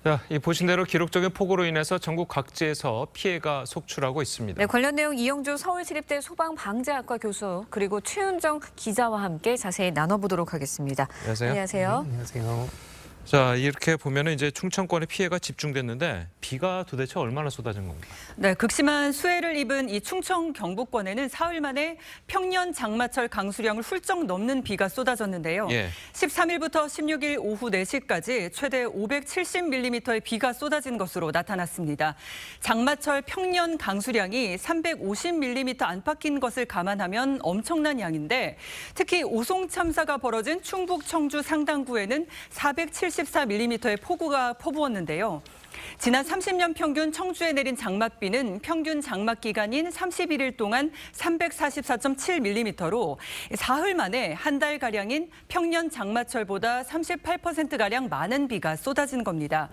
자, 이 보신 대로 기록적인 폭우로 인해서 전국 각지에서 피해가 속출하고 있습니다. 네, 관련 내용 이영주 서울시립대 소방방재학과 교수 그리고 최윤정 기자와 함께 자세히 나눠보도록 하겠습니다. 안녕하세요. 안녕하세요. 안녕하세요. 자, 이렇게 보면은 이제 충청권에 피해가 집중됐는데 비가 도대체 얼마나 쏟아진 건가요? 네, 극심한 수해를 입은 이 충청 경북권에는 사흘 만에 평년 장마철 강수량을 훌쩍 넘는 비가 쏟아졌는데요. 13일부터 16일 오후 4시까지 최대 570mm의 비가 쏟아진 것으로 나타났습니다. 장마철 평년 강수량이 350mm 안팎인 것을 감안하면 엄청난 양인데 특히 오송 참사가 벌어진 충북 청주 상당구에는 474mm의 폭우가 퍼부었는데요. 지난 30년 평균 청주에 내린 장맛비는 평균 장맛 기간인 31일 동안 344.7mm로 사흘 만에 한 달가량인 평년 장마철보다 38%가량 많은 비가 쏟아진 겁니다.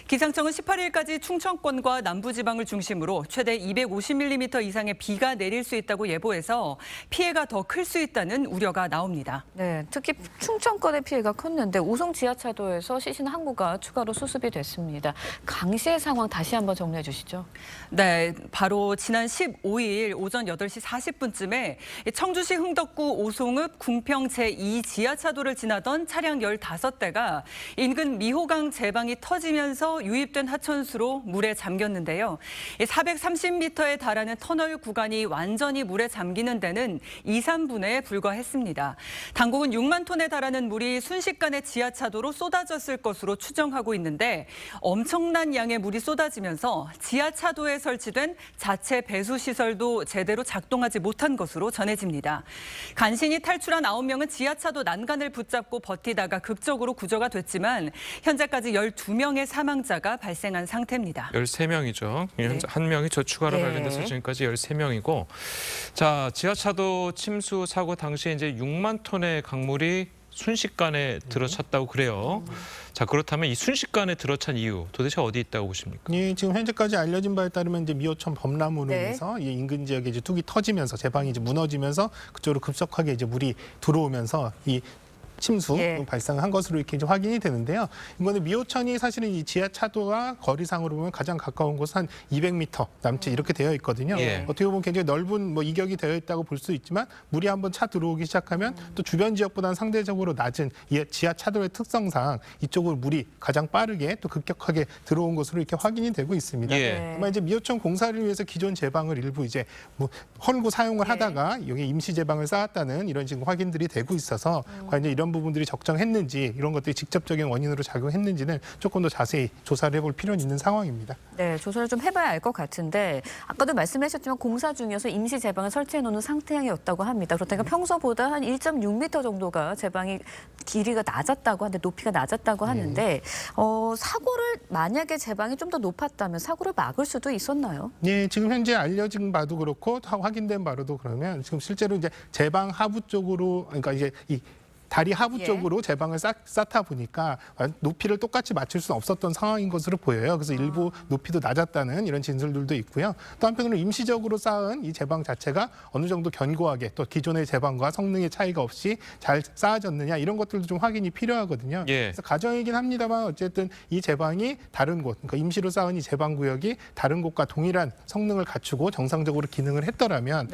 기상청은 18일까지 충청권과 남부지방을 중심으로 최대 250mm 이상의 비가 내릴 수 있다고 예보해서 피해가 더 클 수 있다는 우려가 나옵니다. 네, 특히 충청권의 피해가 컸는데 오송 지하차도에서 시신 항구가 추가로 수습이 됐습니다. 강시의 상황 다시 한번 정리해 주시죠. 네, 바로 지난 15일 오전 8시 40분쯤에 청주시 흥덕구 오송읍 궁평 제2 지하차도를 지나던 차량 15대가 인근 미호강 제방이 터지면서 유입된 하천수로 물에 잠겼는데요. 430m에 달하는 터널 구간이 완전히 물에 잠기는 데는 2, 3분에 불과했습니다. 당국은 6만 톤에 달하는 물이 순식간에 지하차도로 쏟아졌을 것으로 추정하고 있는데 엄청난 양의 물이 쏟아지면서 지하차도에 설치된 자체 배수 시설도 제대로 작동하지 못한 것으로 전해집니다. 간신히 탈출한 9명은 지하차도 난간을 붙잡고 버티다가 극적으로 구조가 됐지만 현재까지 12명의 사망자가 발생한 상태입니다. 13명이죠. 한 명이 저 추가로 발견돼서 지금까지 13명이고. 자, 지하차도 침수 사고 당시에 이제 6만 톤의 강물이 순식간에 들어찼다고 그래요. 자, 그렇다면 이 순식간에 들어찬 이유 도대체 어디 있다고 보십니까? 예, 지금 현재까지 알려진 바에 따르면 이제 미호천 범람으로 인해서 이 인근 지역에 이제 뚝이 터지면서 제방이 이제 무너지면서 그쪽으로 급속하게 이제 물이 들어오면서 이 침수 발생한 것으로 이렇게 이제 확인이 되는데요. 이번에 미호천이 사실은 이 지하차도와 거리상으로 보면 가장 가까운 곳은 한 200m 남짓 이렇게 되어 있거든요. 어떻게 보면 굉장히 넓은 이격이 되어 있다고 볼 수 있지만 물이 한번 차 들어오기 시작하면 또 주변 지역보다는 상대적으로 낮은 이 지하차도의 특성상 이쪽으로 물이 가장 빠르게 또 급격하게 들어온 것으로 이렇게 확인이 되고 있습니다. 아마 이제 미호천 공사를 위해서 기존 제방을 일부 이제 헐고 사용을 하다가 여기 임시 제방을 쌓았다는 이런 지금 확인들이 되고 있어서 과연 이런 부분들이 적정했는지 이런 것들이 직접적인 원인으로 작용했는지는 조금 더 자세히 조사를 해볼 필요는 있는 상황입니다. 네, 조사를 좀 해봐야 알 것 같은데 아까도 말씀하셨지만 공사 중이어서 임시 제방을 설치해 놓는 상태였다고 합니다. 그렇다니까 평소보다 한 1.6m 정도가 제방이 길이가 낮았다고 하는데 높이가 낮았다고 하는데 사고를 만약에 제방이 좀 더 높았다면 사고를 막을 수도 있었나요? 네, 지금 현재 알려진 바도 그렇고 확인된 바로도 그러면 지금 실제로 이제 제방 하부 쪽으로 그러니까 이제 이 다리 하부 쪽으로 제방을 쌓다 보니까 높이를 똑같이 맞출 수는 없었던 상황인 것으로 보여요. 그래서 일부 높이도 낮았다는 이런 진술들도 있고요. 또 한편으로 임시적으로 쌓은 이 제방 자체가 어느 정도 견고하게 또 기존의 제방과 성능의 차이가 없이 잘 쌓아졌느냐 이런 것들도 좀 확인이 필요하거든요. 그래서 가정이긴 합니다만 어쨌든 이 제방이 다른 곳, 그러니까 임시로 쌓은 이 제방 구역이 다른 곳과 동일한 성능을 갖추고 정상적으로 기능을 했더라면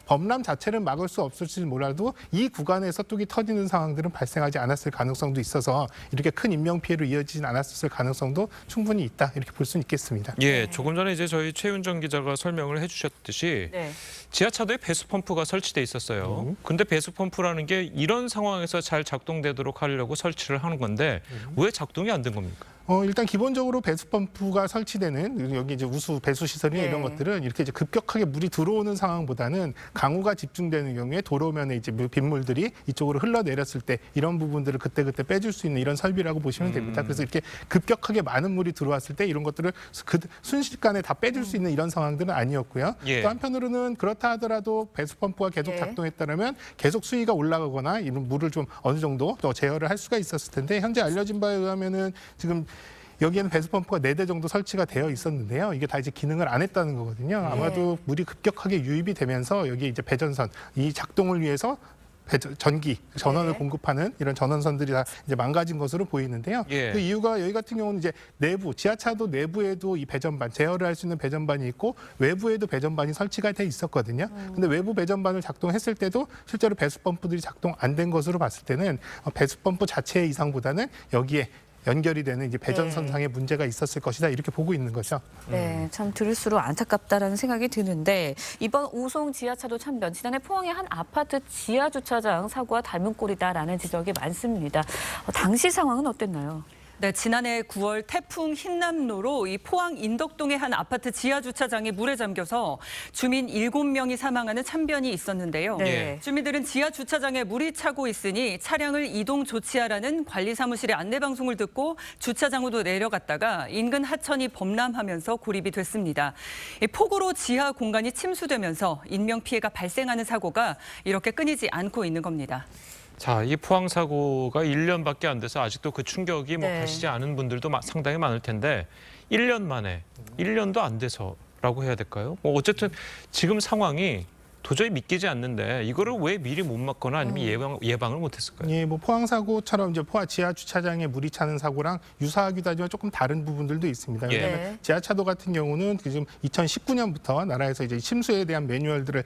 범람 자체를 막을 수 없을지 몰라도 이 구간에서 뚝이 터지는 상황들은 발생하지 않았을 가능성도 있어서 이렇게 큰 인명피해로 이어지진 않았을 가능성도 충분히 있다 이렇게 볼 수는 있겠습니다. 조금 전에 이제 저희 최윤정 기자가 설명을 해주셨듯이 지하차도에 배수 펌프가 설치돼 있었어요. 근데 배수 펌프라는 게 이런 상황에서 잘 작동되도록 하려고 설치를 하는 건데 왜 작동이 안 된 겁니까? 일단 기본적으로 배수 펌프가 설치되는 여기 이제 우수 배수 시설이나 이런 것들은 이렇게 이제 급격하게 물이 들어오는 상황보다는 강우가 집중되는 경우에 도로면에 이제 빗물들이 이쪽으로 흘러내렸을 때 이런 부분들을 그때그때 빼줄 수 있는 이런 설비라고 보시면 됩니다. 그래서 이렇게 급격하게 많은 물이 들어왔을 때 이런 것들을 순식간에 다 빼줄 수 있는 이런 상황들은 아니었고요. 또 한편으로는 그렇다 하더라도 배수 펌프가 계속 작동했다면 계속 수위가 올라가거나 이런 물을 좀 어느 정도 더 제어를 할 수가 있었을 텐데 현재 알려진 바에 의하면은 지금 여기에는 배수 펌프가 4대 정도 설치가 되어 있었는데요. 이게 다 이제 기능을 안 했다는 거거든요. 아마도 물이 급격하게 유입이 되면서 여기 이제 배전선 이 작동을 위해서 전기, 전원을 네. 공급하는 이런 전원선들이 다 이제 망가진 것으로 보이는데요. 예. 그 이유가 여기 같은 경우는 이제 내부, 지하차도 내부에도 이 배전반, 제어를 할 수 있는 배전반이 있고 외부에도 배전반이 설치가 돼 있었거든요. 근데 외부 배전반을 작동했을 때도 실제로 배수 펌프들이 작동 안 된 것으로 봤을 때는 배수 펌프 자체의 이상보다는 여기에 연결이 되는 이제 배전선상에 문제가 있었을 것이다 이렇게 보고 있는 거죠. 네, 참 들을수록 안타깝다라는 생각이 드는데 이번 오송 지하차도 참변 지난해 포항의 한 아파트 지하 주차장 사고와 닮은 꼴이다라는 지적이 많습니다. 당시 상황은 어땠나요? 네, 지난해 9월 태풍 흰남노로 이 포항 인덕동의 한 아파트 지하 주차장이 물에 잠겨서 주민 7명이 사망하는 참변이 있었는데요. 네. 주민들은 지하 주차장에 물이 차고 있으니 차량을 이동 조치하라는 관리 사무실의 안내 방송을 듣고 주차장으로 내려갔다가 인근 하천이 범람하면서 고립이 됐습니다. 이 폭우로 지하 공간이 침수되면서 인명 피해가 발생하는 사고가 이렇게 끊이지 않고 있는 겁니다. 자, 이 포항 사고가 1년밖에 안 돼서 아직도 그 충격이 뭐 네. 가시지 않은 분들도 상당히 많을 텐데 1년 만에 1년도 안 돼서라고 해야 될까요? 뭐 어쨌든 지금 상황이 도저히 믿기지 않는데 이거를 왜 미리 못 막거나 아니면 예방을 못 했을까요? 예, 뭐 포항 사고처럼 이제 포항 지하 주차장에 물이 차는 사고랑 유사하기도 하지만 조금 다른 부분들도 있습니다. 예. 왜냐하면 네. 지하차도 같은 경우는 지금 2019년부터 나라에서 이제 침수에 대한 매뉴얼들을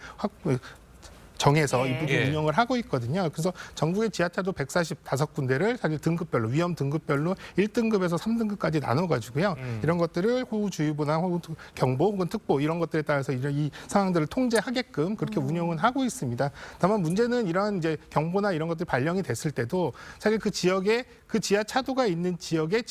정해서 네. 이 부분 예. 운영을 하고 있거든요. 그래서 전국의 지하차도 145군데를 사실 등급별로 위험 등급별로 1등급에서 3등급까지 나눠가지고요. 이런 것들을 호우주의보나 호우경보 혹은 특보 이런 것들에 따라서 이 상황들을 통제하게끔 그렇게 운영은 하고 있습니다. 다만 문제는 이런 이제 경보나 이런 것들이 발령이 됐을 때도 사실 그 지역에 그 지하차도가 있는 지역에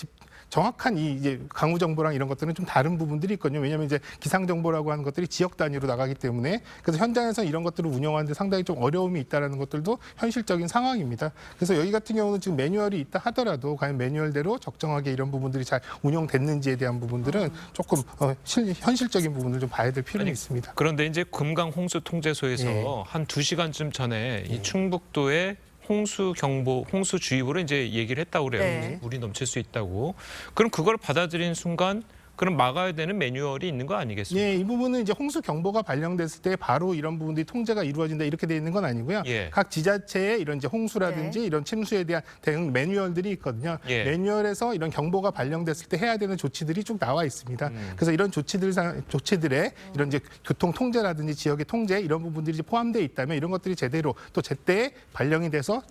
정확한 이 이제 강우 정보랑 이런 것들은 좀 다른 부분들이 있거든요. 왜냐하면 이제 기상 정보라고 하는 것들이 지역 단위로 나가기 때문에 그래서 현장에서 이런 것들을 운영하는데 상당히 좀 어려움이 있다라는 것들도 현실적인 상황입니다. 그래서 여기 같은 경우는 지금 매뉴얼이 있다 하더라도 과연 매뉴얼대로 적정하게 이런 부분들이 잘 운영됐는지에 대한 부분들은 조금 현실적인 부분을 좀 봐야 될 필요는 있습니다. 그런데 이제 금강 홍수 통제소에서 예. 한 2시간쯤 전에 이 충북도에 홍수 경보, 홍수 주의보를 이제 얘기를 했다고 그래요. 네. 물이 넘칠 수 있다고. 그럼 그걸 받아들인 순간 그럼 막아야 되는 매뉴얼이 있는 거 아니겠습니까? 예, 이 부분은 이제 홍수 경보가 발령됐을 때 바로 이런 부분들이 통제가 이루어진다 이렇게 돼 있는 건 아니고요. 예. 각 지자체에 이런 이제 홍수라든지 이런 침수에 대한 대응 매뉴얼들이 있거든요. 예. 매뉴얼에서 이런 경보가 발령됐을 때 해야 되는 조치들이 쭉 나와 있습니다. 그래서 이런 조치들에 이런 이제 교통 통제라든지 지역의 통제 이런 부분들이 이제 포함되어 있다면 이런 것들이 제대로 또 제때 발령이 돼서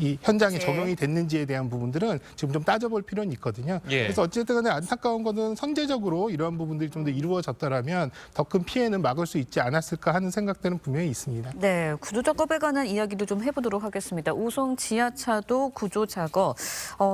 이 현장에 네. 적용이 됐는지에 대한 부분들은 지금 좀 따져볼 필요는 있거든요. 예. 그래서 어쨌든 간에 안타까운 거는 선제적으로 이러한 부분들이 좀 더 이루어졌더라면 더 큰 피해는 막을 수 있지 않았을까 하는 생각들은 분명히 있습니다. 네, 구조 작업에 관한 이야기도 좀 해보도록 하겠습니다. 오송 지하차도 구조 작업,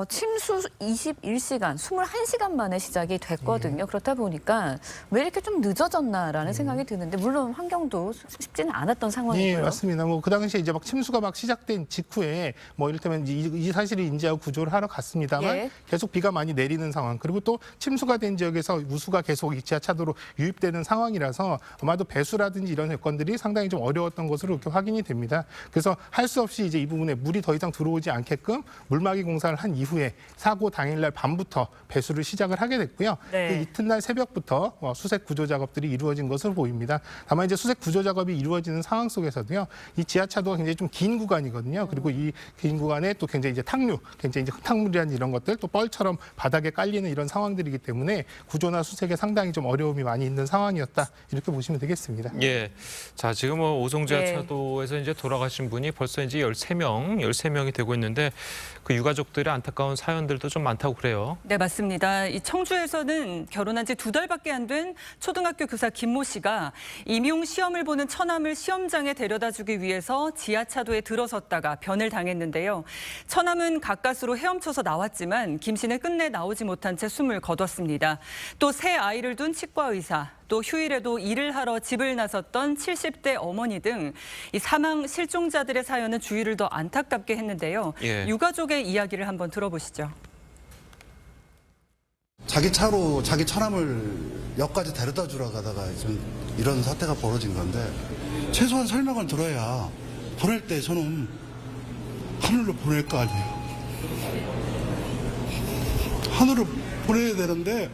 침수 21시간, 21시간 만에 시작이 됐거든요. 그렇다 보니까 왜 이렇게 좀 늦어졌나라는 생각이 드는데 물론 환경도 쉽지는 않았던 상황이고요. 네, 맞습니다. 뭐 그 당시에 이제 막 침수가 막 시작된 직후에 뭐 이를테면 이 사실을 인지하고 구조를 하러 갔습니다만 예. 계속 비가 많이 내리는 상황 그리고 또 침수가 된 지역에서 우수가 계속 이 지하차도로 유입되는 상황이라서 아마도 배수라든지 이런 여건들이 상당히 좀 어려웠던 것으로 이렇게 확인이 됩니다. 그래서 할 수 없이 이제 이 부분에 물이 더 이상 들어오지 않게끔 물막이 공사를 한 이후에 사고 당일날 밤부터 배수를 시작을 하게 됐고요. 네. 그 이튿날 새벽부터 수색 구조 작업들이 이루어진 것으로 보입니다. 다만 이제 수색 구조 작업이 이루어지는 상황 속에서도요. 이 지하차도가 굉장히 좀 긴 구간이거든요. 그리고 이 긴 구간에 또 굉장히 이제 탕류, 굉장히 이제 흙탕물이라는 이런 것들 또 뻘처럼 바닥에 깔리는 이런 상황들이기 때문에 구조나 수색에 상당히 좀 어려움이 많이 있는 상황이었다. 이렇게 보시면 되겠습니다. 예. 자, 지금 뭐 오송 지하차도에서 이제 돌아가신 분이 벌써 이제 13명이 되고 있는데 그 유가족들의 안타까운 사연들도 좀 많다고 그래요. 네, 맞습니다. 이 청주에서는 결혼한 지 2달밖에 안 된 초등학교 교사 김모 씨가 임용 시험을 보는 처남을 시험장에 데려다 주기 위해서 지하차도에 들어섰다가 변을 당했는데요. 처남은 가까스로 헤엄쳐서 나왔지만 김 씨는 끝내 나오지 못한 채 숨을 거뒀습니다. 또 새 아이를 둔 치과 의사, 또 휴일에도 일을 하러 집을 나섰던 70대 어머니 등 이 사망 실종자들의 사연은 주위를 더 안타깝게 했는데요. 예. 유가족의 이야기를 한번 들어보시죠. 자기 차로 자기 처남을 역까지 데려다 주러 가다가 좀 이런 사태가 벌어진 건데 최소한 설명을 들어야 보낼 때 저는 하늘로 보낼 거 아니에요. 하늘로 보내야 되는데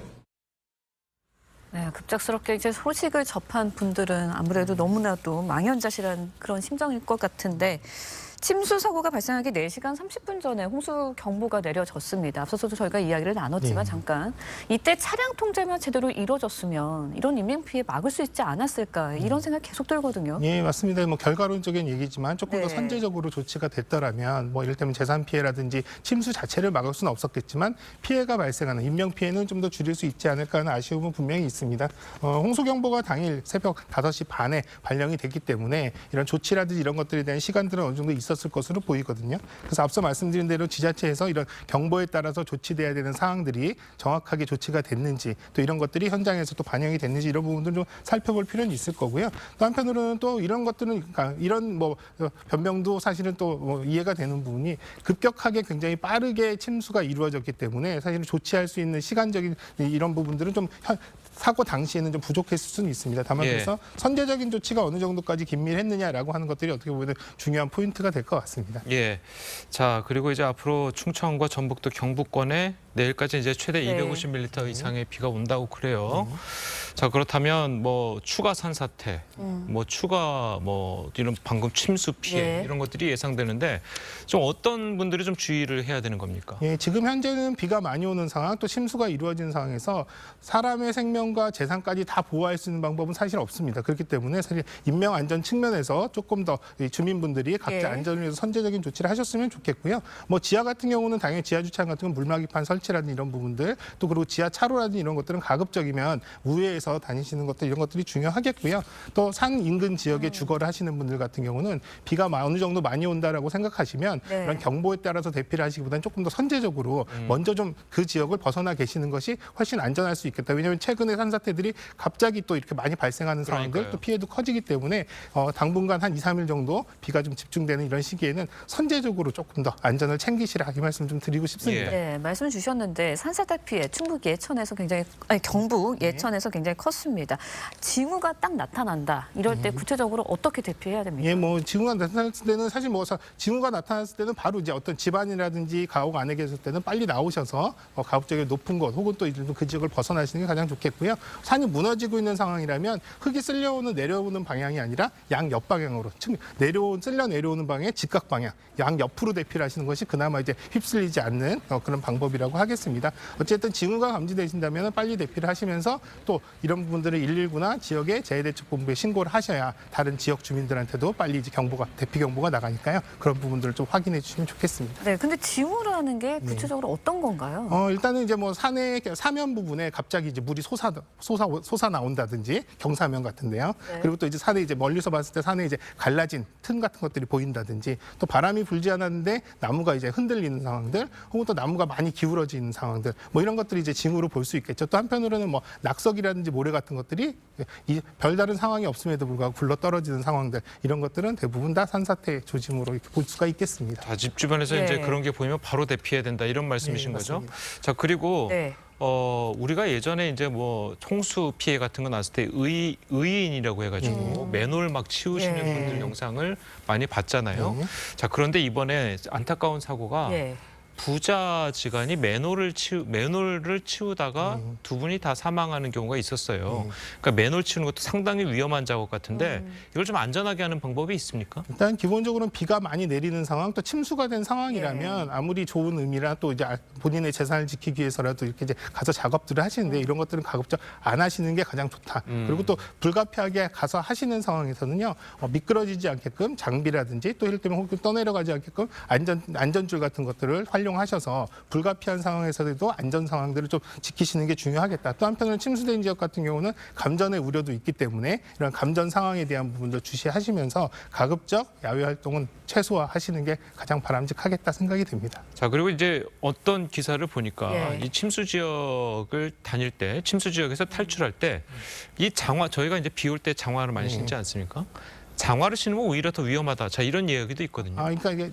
네, 급작스럽게 이제 소식을 접한 분들은 아무래도 너무나도 망연자실한 그런 심정일 것 같은데 침수 사고가 발생하기 4시간 30분 전에 홍수 경보가 내려졌습니다. 앞서서도 저희가 이야기를 나눴지만 잠깐 이때 차량 통제만 제대로 이루어졌으면 이런 인명 피해 막을 수 있지 않았을까 이런 생각 계속 들거든요. 예, 맞습니다. 뭐 결과론적인 얘기지만 조금 더 네. 선제적으로 조치가 됐더라면 뭐 이를테면 재산 피해라든지 침수 자체를 막을 수는 없었겠지만 피해가 발생하는 인명 피해는 좀 더 줄일 수 있지 않을까 하는 아쉬움은 분명히 있습니다. 홍수 경보가 당일 새벽 5시 반에 발령이 됐기 때문에 이런 조치라든지 이런 것들에 대한 시간들은 어느 정도 있었을 것으로 보이거든요. 그래서 앞서 말씀드린 대로 지자체에서 이런 경보에 따라서 조치돼야 되는 사항들이 정확하게 조치가 됐는지 또 이런 것들이 현장에서 또 반영이 됐는지 이런 부분들 좀 살펴볼 필요는 있을 거고요. 또 한편으로는 또 이런 것들은 그러니까 이런 뭐 변명도 사실은 또 뭐 이해가 되는 부분이 급격하게 굉장히 빠르게 침수가 이루어졌기 때문에 사실은 조치할 수 있는 시간적인 이런 부분들은 좀 사고 당시에는 좀 부족했을 수는 있습니다. 다만 예. 그래서 선제적인 조치가 어느 정도까지 긴밀했느냐라고 하는 것들이 어떻게 보면 중요한 포인트가 될 것 같습니다. 예. 자, 그리고 이제 앞으로 충청과 전북도 경북권에 내일까지 이제 최대 네. 250mm 이상의 비가 온다고 그래요. 자, 그렇다면 뭐 추가 산사태, 뭐 추가 뭐 이런 방금 침수 피해 예. 이런 것들이 예상되는데 좀 어떤 분들이 좀 주의를 해야 되는 겁니까? 예, 지금 현재는 비가 많이 오는 상황, 또 침수가 이루어지는 상황에서 사람의 생명과 재산까지 다 보호할 수 있는 방법은 사실 없습니다. 그렇기 때문에 사실 인명 안전 측면에서 조금 더 주민분들이 각자 예. 안전을 위해서 선제적인 조치를 하셨으면 좋겠고요. 뭐 지하 같은 경우는 당연히 지하 주차장 같은 건 물막이판 설치라든지 이런 부분들, 또 그리고 지하 차로라든지 이런 것들은 가급적이면 우회해서 다니시는 것들 이런 것들이 중요하겠고요. 또 산 인근 지역에 주거를 하시는 분들 같은 경우는 비가 어느 정도 많이 온다라고 생각하시면 네. 이런 경보에 따라서 대피를 하시기보다는 조금 더 선제적으로 먼저 좀 그 지역을 벗어나 계시는 것이 훨씬 안전할 수 있겠다. 왜냐하면 최근에 산사태들이 갑자기 또 이렇게 많이 발생하는 상황들, 그러니까요. 또 피해도 커지기 때문에 당분간 한 2, 3일 정도 비가 좀 집중되는 이런 시기에는 선제적으로 조금 더 안전을 챙기시라 이 말씀 좀 드리고 싶습니다. 네, 말씀 주셨는데 산사태 피해 충북 예천에서 경북 예천에서 굉장히 컸습니다. 징후가 딱 나타난다. 이럴 때 구체적으로 어떻게 대피해야 됩니까? 예, 뭐 징후가 나타났을 때는 사실 뭐 징후가 나타났을 때는 바로 이제 어떤 집안이라든지 가옥 안에 계실 때는 빨리 나오셔서 가급적이면 높은 곳 혹은 또 그 지역을 벗어나시는 게 가장 좋겠고요. 산이 무너지고 있는 상황이라면 흙이 내려오는 방향이 아니라 양 옆 방향으로 쓸려 내려오는 방향의 직각 방향, 양 옆으로 대피를 하시는 것이 그나마 이제 휩쓸리지 않는 그런 방법이라고 하겠습니다. 어쨌든 징후가 감지되신다면 빨리 대피를 하시면서 또 이런 부분들을 119나 지역의 재해대책본부에 신고를 하셔야 다른 지역 주민들한테도 빨리 이제 대피 경보가 나가니까요. 그런 부분들을 좀 확인해 주시면 좋겠습니다. 네, 근데 징후라는 게 구체적으로 어떤 건가요? 일단은 이제 뭐 산의 사면 부분에 갑자기 이제 물이 솟아 나온다든지 경사면 같은데요. 네. 그리고 또 이제 산에 이제 멀리서 봤을 때 산에 이제 갈라진 틈 같은 것들이 보인다든지 또 바람이 불지 않았는데 나무가 이제 흔들리는 상황들 혹은 또 나무가 많이 기울어지는 상황들 뭐 이런 것들이 이제 징후로 볼 수 있겠죠. 또 한편으로는 뭐 낙석이라든지 모래 같은 것들이 별다른 상황이 없음에도 불구하고 굴러 떨어지는 상황들 이런 것들은 대부분 다 산사태 조짐으로 이렇게 볼 수가 있겠습니다. 자, 집 주변에서 네. 이제 그런 게 보이면 바로 대피해야 된다 이런 말씀이신 네, 거죠? 맞습니다. 자, 그리고 네. 우리가 예전에 이제 뭐 홍수 피해 같은 거 났을 때 의인이라고 해가지고 맨홀 막 치우시는 예. 분들 영상을 많이 봤잖아요. 네. 자, 그런데 이번에 안타까운 사고가 예. 부자지간이 맨홀을 치우다가 두 분이 다 사망하는 경우가 있었어요. 그러니까 맨홀 치우는 것도 상당히 위험한 작업 같은데 이걸 좀 안전하게 하는 방법이 있습니까? 일단 기본적으로는 비가 많이 내리는 상황 또 침수가 된 상황이라면 아무리 좋은 의미라 또 이제 본인의 재산을 지키기 위해서라도 이렇게 이제 가서 작업들을 하시는데 이런 것들은 가급적 안 하시는 게 가장 좋다. 그리고 또 불가피하게 가서 하시는 상황에서는요 미끄러지지 않게끔 장비라든지 또 이럴 때면 혹은 떠내려가지 않게끔 안전줄 같은 것들을 활용하셔서 불가피한 상황에서도 안전 상황들을 좀 지키시는 게 중요하겠다. 또 한편으로는 침수된 지역 같은 경우는 감전의 우려도 있기 때문에 이런 감전 상황에 대한 부분도 주시하시면서 가급적 야외 활동은 최소화하시는 게 가장 바람직하겠다 생각이 됩니다. 자, 그리고 이제 어떤 기사를 보니까 예. 이 침수 지역을 다닐 때, 침수 지역에서 탈출할 때 이 장화, 저희가 이제 비 올 때 장화를 많이 신지 않습니까? 장화를 신으면 오히려 더 위험하다. 자, 이런 이야기도 있거든요. 그러니까 이게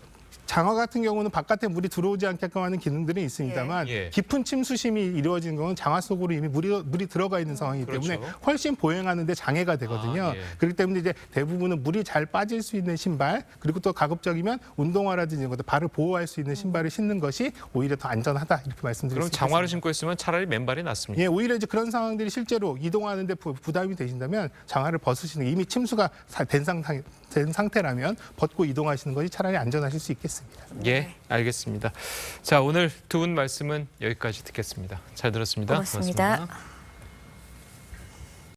장화 같은 경우는 바깥에 물이 들어오지 않게끔 하는 기능들이 있습니다만 예. 깊은 침수심이 이루어지는 경우는 장화 속으로 이미 물이 들어가 있는 상황이기 때문에 그렇죠. 훨씬 보행하는 데 장애가 되거든요. 예. 그렇기 때문에 이제 대부분은 물이 잘 빠질 수 있는 신발, 그리고 또 가급적이면 운동화라든지 이런 것들 발을 보호할 수 있는 신발을 신는 것이 오히려 더 안전하다 이렇게 말씀드릴 수 그럼 있습니다. 장화를 신고 있으면 차라리 맨발이 낫습니다. 예, 오히려 이제 그런 상황들이 실제로 이동하는데 부담이 되신다면 장화를 벗으시는 게 이미 침수가 된 상태라면 벗고 이동하시는 것이 차라리 안전하실 수 있겠습니다. 예, 알겠습니다. 자, 오늘 두 분 말씀은 여기까지 듣겠습니다. 잘 들었습니다. 고맙습니다. 고맙습니다.